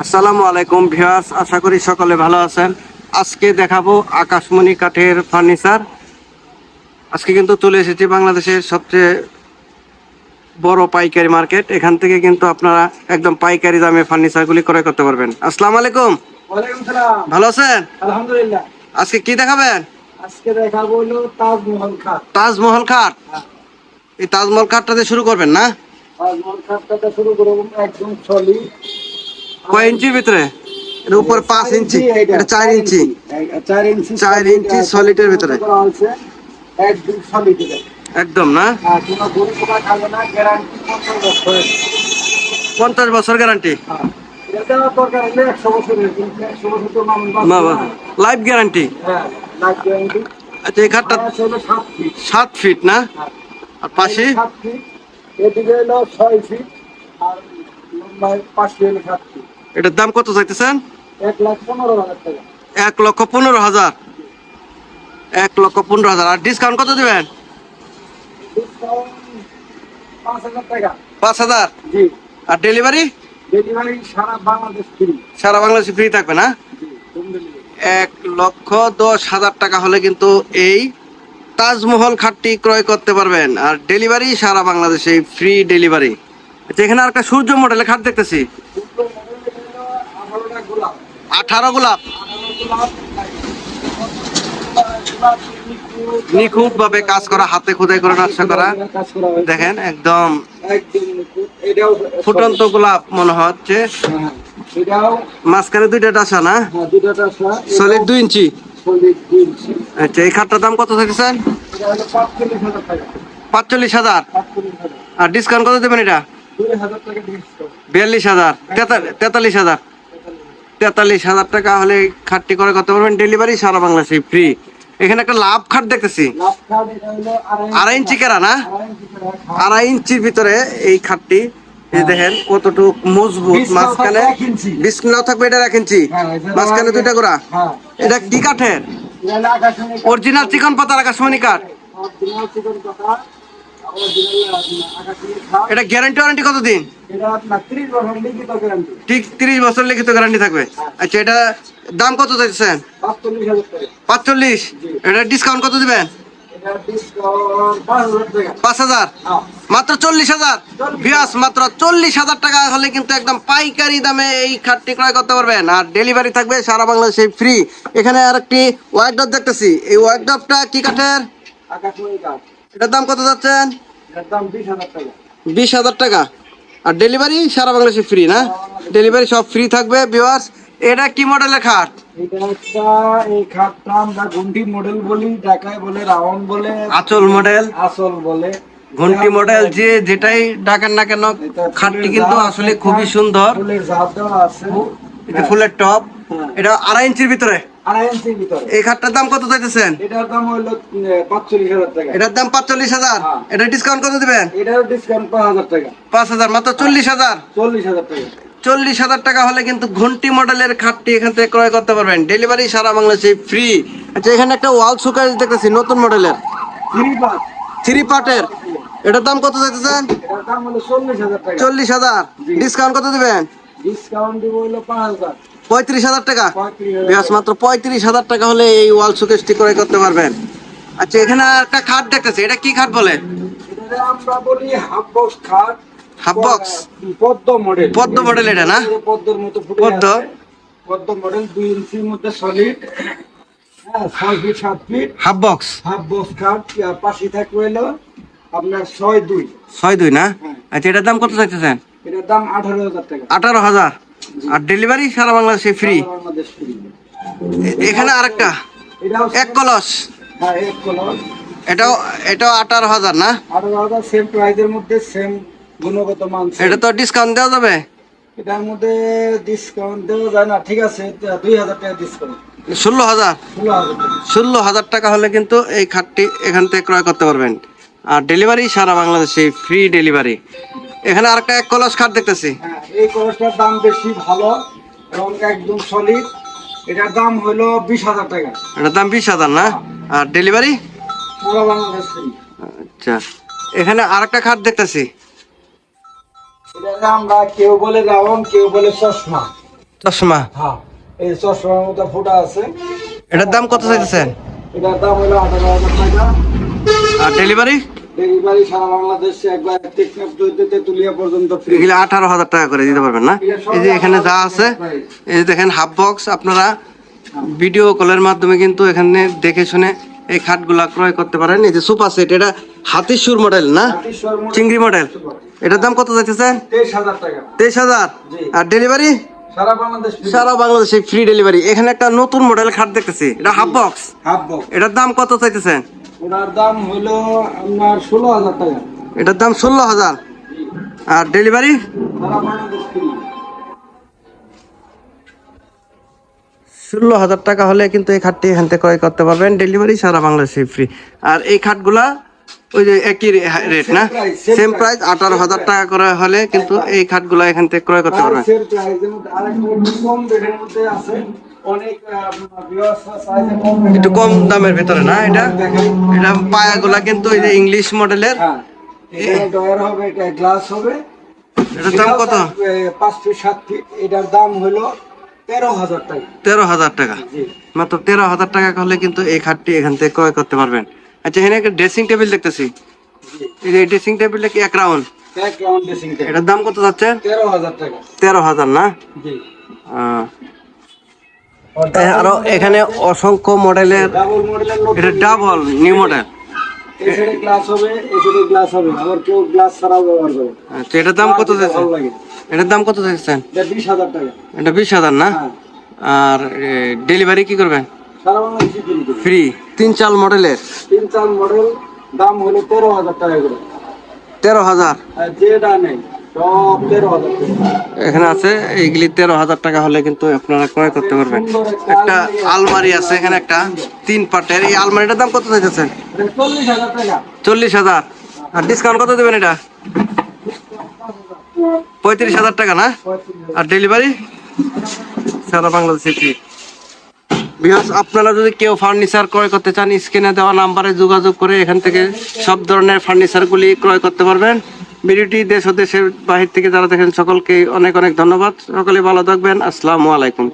আসসালামু আলাইকুম ভিউয়ার্স, আশা করি সকলে ভালো আছেন। আজকে দেখাবো আকাশমণি কাঠের ফার্নিচার। আজকে কিন্তু চলে এসেছি বাংলাদেশের সবচেয়ে বড় পাইকারি মার্কেট। এখান থেকে কিন্তু আপনারা একদম পাইকারি দামে ফার্নিচারগুলি ক্রয় করতে পারবেন। আসসালামু আলাইকুম। ওয়ালাইকুম সালাম। ভালো আছেন? আলহামদুলিল্লাহ। আজকে কি দেখাবেন? আজকে দেখাবো হলো তাজমহল খাট। তাজমহল খাট। এই তাজমহল খাটটা দিয়ে শুরু করবেন না? তাজমহল খাটটা শুরু করব একদম সলিড। কয় ইঞ্চির ভিতরে? এর উপরে 5 ইঞ্চি, এটা 4 ইঞ্চি। 4 ইঞ্চি সলিডের ভিতরে একদম সলিড একদম না? আর কোনো গরু পোকা খাবে না, গ্যারান্টি 50 বছর। 50 বছর গ্যারান্টি। এটা দরকার হলে 100 বছরের, কিন্তু 100 বছর তো মানুষ বাঁচবে না। Life guarantee. হ্যাঁ, লাইফ গ্যারান্টি। আচ্ছা, এই খাটটা 7 ফিট। 7 ফিট না? আর পাশে 7 ফিট, এদিকে হলো 6 ফিট, আর লম্বায় 5 ফিট 7 ফিট। এটার দাম কত চাইতেছেন? 1,15,000 টাকা। 1,15,000। 1,15,000। আর ডিসকাউন্ট কত দিবেন? ডিসকাউন্ট 5,000 টাকা। 5,000। জি। আর ডেলিভারি? ডেলিভারি সারা বাংলাদেশ ফ্রি। সারা বাংলাদেশে ফ্রি থাকবে না? জি, হোম ডেলিভারি। 1,10,000 টাকা হলে কিন্তু এই তাজমহল খাটটি ক্রয় করতে পারবেন। আর ডেলিভারি সারা বাংলাদেশে ফ্রি ডেলিভারি। আচ্ছা, এখানে আর একটা সূর্য মডেলের খাট দেখতেছি। দুটো মডেল হলো 18টা গোলাপ। 18 গোলাপ। 18 গোলাপ। গোলাপ নিখুঁত ভাবে কাজ করা, হাতে খোদাই করে নকশা করা। কাজ করা হয়েছে। দেখেন একদম একদম নিখুঁত। এটাও ফুটন্ত গোলাপ মনে হচ্ছে। হ্যাঁ, এটাও মাঝখানে দুইটা ডাসা না? দুটো টাকা। সলিড 2 ইঞ্চি। সলিড 2 ইঞ্চি। আচ্ছা, এই খাটটার দাম কত চাইছেন? এটা হলো 45,000 টাকা। 45,000। 45,000। আর ডিসকাউন্ট কত দেবেন এটা? 2,000 টাকা ডিসকাউন্ট। 42,000। 43,000। 43,000 টাকা হলে এই খাটটি করে করতে পারবেন। ডেলিভারি সারা বাংলাদেশে ফ্রি। এখানে একটা লাভ খাট দেখতেছি। লাভ খাট, এটা হলো 2.5 ইঞ্চি কেরা না? 2.5 ইঞ্চি করে খাট। 2.5 ইঞ্চির ভিতরে এই খাটটি। এই দেখেন কতটুকু মজবুত। মাঝখানে বিসমিল্লাহ থাকবে, এটা 1 ইঞ্চি। মাঝখানে দুইটা গোড়া। হ্যাঁ, এটা কি কাঠের? এটা হলো আকাশমণি কাঠ। অরিজিনাল চিকন পাতার আকাশমণি কাঠ। অরিজিনাল চিকন পাতা, অরিজিনাল আকাশমণি কাঠ। এটা গ্যারান্টি ওয়ারেন্টি কতদিন? এটা আপনার 30 বছর লিখিত গ্যারান্টি। ঠিক 30 বছর লিখিত গ্যারান্টি থাকবে। আচ্ছা, এটা দাম কত চাইছেন? 45,000 টাকা। 45। এটা ডিসকাউন্ট কত দিবেন? এটা ডিসকাউন্ট 5,000 টাকা। 5,000। হ্যাঁ। মাত্র 40,000। বিয়াস, মাত্র 40,000 টাকা হলে কিন্তু একদম পাইকারি দামে এই খাটটি ক্রয় করতে পারবেন। আর ডেলিভারি থাকবে সারা বাংলাদেশে ফ্রি। এখানে আর একটি ওয়াইড্রপ দেখতেছি। এই ওয়াইড্রপটা কি কাঠের? আকাশমণি কাঠ। এটার দাম কত যাচ্ছেন? এটার দাম 20,000 টাকা। 20,000 টাকা। আর ডেলিভারি সারা বাংলাদেশে ফ্রি না? ডেলিভারি সব ফ্রি থাকবে ভিউয়ার্স। এটা কি মডেলের খাট? এটা একটা, এই খাটটা আমরা ঘন্টি মডেল বলি, ঢাকায় বলে রাউন্ড বলে, আঁচল মডেল, আসল বলে। ঘন্টি মডেল, যে যেটাই ডাকেন না কেন, খাটটি কিন্তু আসলে খুবই সুন্দর। ফুলের ঝাপ দেওয়া আছে। এটা ফুলের টপ। এটা 2.5 ইঞ্চির ভিতরে। 2.5 ইঞ্চির ভিতরে। এই খাটটার দাম কত চাইতেছেন? এটার দাম হলো 45,000 টাকা। এটার দাম 45,000। এটা ডিসকাউন্ট কত দিবেন? এটার ডিসকাউন্ট 5,000 টাকা। 5,000। মাত্র 40,000। 40,000 টাকা। 40,000 টাকা হলে কিন্তু ঘন্টি মডেলের খাটটি এখান থেকে ক্রয় করতে পারবেন। ডেলিভারি সারা বাংলাদেশে ফ্রি। আচ্ছা, এখানে একটা ওয়াল সুকেস দেখতেছি নতুন মডেলের, 3 পার্টের। এটার দাম কত চাইতেছেন? এটার দাম হলো 40,000 টাকা। 40,000। ডিসকাউন্ট কত দিবেন? ডিসকাউন্ট দিব হলো 5,000। 35,000 টাকা। 35,000 বেশ, মাত্র 35,000 টাকা হলে এই ওয়াল সুকেসটি ক্রয় করতে পারবেন। আচ্ছা, এখানে একটা খাট দেখতেছি। এটা কি খাট বলে? এটা আমরা বলি হাফ বক্স খাট। Half box. পদ্ম মডেল। পদ্ম মডেল এটা না? পদ্মের মতো ফুটে পদ্ম। আছে। পদ্ম মডেল 2 ইঞ্চির মধ্যে সলিড। হ্যাঁ, 6 feet 7 feet. Half box. Half box খাট। আর পাশে থাকবে হলো আপনার 6.2। 6.2 না? আচ্ছা, এটার দাম কত চাইতেছেন? এটার দাম 18,000 টাকা। 18,000। আর ডেলিভারি সারা বাংলাদেশে ফ্রি। বাংলাদেশ ফ্রি। এখানে আরেকটা এটাও এক কলস। হ্যাঁ, এক কলস। এটাও 18,000 না? 18,000 সেম প্রাইসের মধ্যে, সেম গুণগত মান। এটা তো ডিসকাউন্ট দেওয়া যাবে? এটার মধ্যে ডিসকাউন্ট দেওয়া যায় না। ঠিক আছে, 2,000 টাকা ডিসকাউন্ট। 16,000। 16,000 টাকা। 16,000 টাকা হলে কিন্তু এই খাটটি এখান থেকে ক্রয় করতে পারবেন। আর ডেলিভারি সারা বাংলাদেশে ফ্রি ডেলিভারি। এখানে আরেকটা এক কলস খাট দেখতেছি। হ্যাঁ, এই কলসটার দাম বেশি ভালো এবং একদম সলিড। এটার দাম হলো 20,000 টাকা। এটার দাম 20,000 না? আর ডেলিভারি সারা বাংলাদেশ ফ্রি। আচ্ছা, এখানে আরেকটা খাট দেখতেছি। এটাকে আমরা কেউ বলে রাউন্ড, কেউ বলে চশমা। চশমা, হ্যাঁ এই চশমার মতো ফুটা আছে। এটার দাম কত চাইতেছেন? এটার দাম হলো 18,000 টাকা। আর ডেলিভারি? ডেলিভারি সারা বাংলাদেশে একবার টেকনাফ দৈতে তুলিয়া পর্যন্ত ফ্রি। এগুলো 18,000 টাকা করে দিতে পারবেন না? এই যে এখানে যা আছে, এই যে দেখেন হাফ বক্স, আপনারা ভিডিও কলের মাধ্যমে কিন্তু এখানে দেখে শুনে এই খাটগুলা ক্রয় করতে পারেন। এই যে সোফা সেট, এটা হাতির সুর মডেল না, চিংড়ি মডেল। এটার দাম কত চাইতেছেন? 23,000 টাকা। 23,000। আর ডেলিভারি? সারা বাংলাদেশ free। সারা বাংলাদেশে ফ্রি ডেলিভারি। এখানে একটা নতুন মডেল খাট দেখতেছি, এটা হাফ বক্স। Half box. এটার দাম কত চাইতেছেন? ওটার দাম হলো আপনার 16,000 টাকা। এটার দাম 16,000। আর ডেলিভারি? সারা বাংলাদেশ ফ্রি। 16,000 টাকা হলে কিন্তু এই খাটটি এখান থেকে ক্রয় করতে পারবেন, ডেলিভারি সারা বাংলাদেশে ফ্রি। আর এই খাটগুলা ওই যে একই রেট না, সেম প্রাইস 18,000 টাকা করে হলে কিন্তু এই খাটগুলা এখান থেকে ক্রয় করতে পারবেন। প্রাইসের প্রাইসের মধ্যে আরেকটা একটু কম রেটের মধ্যে আছে, অনেক ভিউয়ার্স সাইজে কম একটু কম দামের ভিতরে না এটা? এটা পায়াগুলা কিন্তু এই যে ইংলিশ মডেলের। হ্যাঁ, এটা ডয়ার হবে, এটা গ্লাস হবে। এটার দাম কত? 5 ফিট 7 ফিট। এটার দাম হলো 13,000 টাকা। 13,000 টাকা। জি মাত্র 13,000 টাকা হলে কিন্তু এই খাটটি এখান থেকে ক্রয় করতে পারবেন। আচ্ছা, এখানে একটা ড্রেসিং টেবিল দেখতেছি, এই যে ড্রেসিং টেবিলটা কি এক রাউন্ড? এক রাউন্ড ড্রেসিং টেবিল। এটার দাম কত যাচ্ছে? 13,000 টাকা। 13,000 না? জি। আহ, আরো এখানে অসংখ্য মডেলের, ডাবল মডেলের নতুন। এটা ডাবল নিউ মডেল। এই সাইডে গ্লাস হবে, এই সাইডে গ্লাস হবে, আবার কেউ গ্লাস ছাড়াও ব্যবহার করে। আচ্ছা, এটার দাম কত যেটা যাচ্ছে? ভালো লাগে। এটার দাম কত চাইছেন? এটা 20,000 টাকা। এটা 20,000 না? হ্যাঁ, আর ডেলিভারি কি করবেন? সারা বাংলাদেশে ফ্রি দেবে। ফ্রি। 3 মডেলের 3 মডেল, দাম হলো 13,000 টাকা করে। 13,000। আর যেটা নেই সব 13,000 টাকা। এখানে আছে এইগুলি 13,000 টাকা হলে কিন্তু আপনারা ক্রয় করতে পারবেন। একটা আলমারি আছে এখানে, একটা 3 পার্টের। এই আলমারিটার দাম কত চাইতেছেন? এটা 40,000 টাকা। 40,000। আর ডিসকাউন্ট কত দেবেন এটা? 35,000 টাকা না? আর ডেলিভারি সারা বাংলাদেশে ফ্রি। বিকজ আপনারা যদি কেউ ফার্নিচার ক্রয় করতে চান, স্ক্রিনে দেওয়া নাম্বারে যোগাযোগ করে এখান থেকে সব ধরনের ফার্নিচারগুলি ক্রয় করতে পারবেন। ভিডিওটি দেশ ও দেশের বাহির থেকে যারা দেখেন সকলকে অনেক অনেক ধন্যবাদ। সকলে ভালো থাকবেন। আসসালামু আলাইকুম।